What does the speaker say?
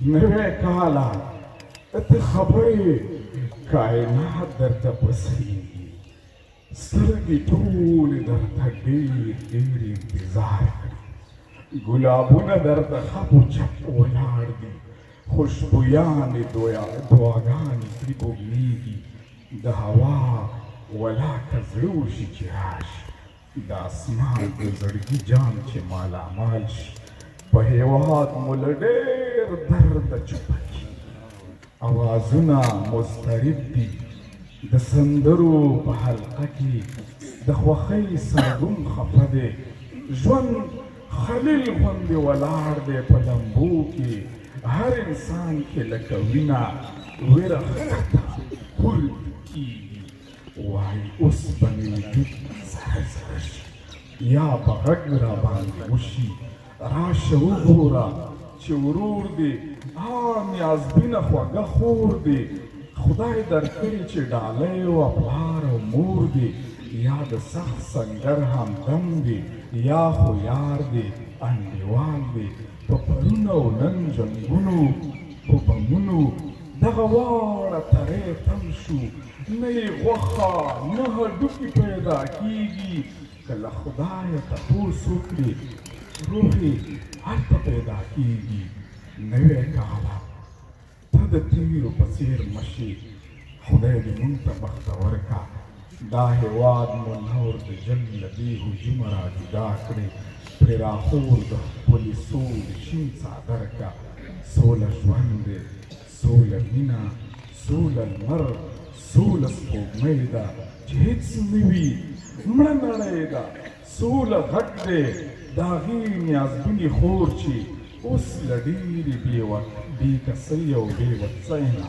نوې کاله ته خبرې کائنات درته پسېږي سترګې ټولې درته ډېر انتظار کړي ګلابونه درته خپو چپ ولاړ دي خوشبویانې دعاګانې ترې بوږنېږي د هوا ولاکه زړه وشي چې راشي د اسمان د زړګي جام چې مالامال شي په هېواد مو له ډېر درده چوپه کېږي اوازونه مضطرب دي د سندرو په حلقه کې د خوښۍ سرګون خفه دی ژوند خلیل غوندې ولاړ دی په لمبو کې هر انسان کې لکه وینه ویره ښکته پورته کېږي وایي اوس به مې وجود سره سره شي یا به غږ راباندې وشي راشه وګوره چې ورور دی نیازبینه خوږه خور دی خدای درکړي چې ډالۍ و پلار او مور دی یا د سخت سنګر همدم دی یا خو یار دی انډیوال دی په پرونه او نن جنګونو په بمونو دغه واړه تری تم شو نه یې غوښه نه هډوکي پیدا کېږي که له خدایه تپوس وکړي روح یې هلته پیدا کېږي نوې کاله ته د تیرو په څېر مشي خدای دې مونږ ته بختور کا دا هېواد مو نور د جنګ له دې هجومه را جدا کړې پرې راخور د ښکلي سولې شین څادر کا سوله ژوند دی سوله مینه سوله لمر سوله سپوږمۍ ده چې هېڅ نه وي مړه نړۍ ده سوله غږ دی د هغې نیازبینې خور چې اوس له ډېرې بې کسۍ او بې وسۍ نه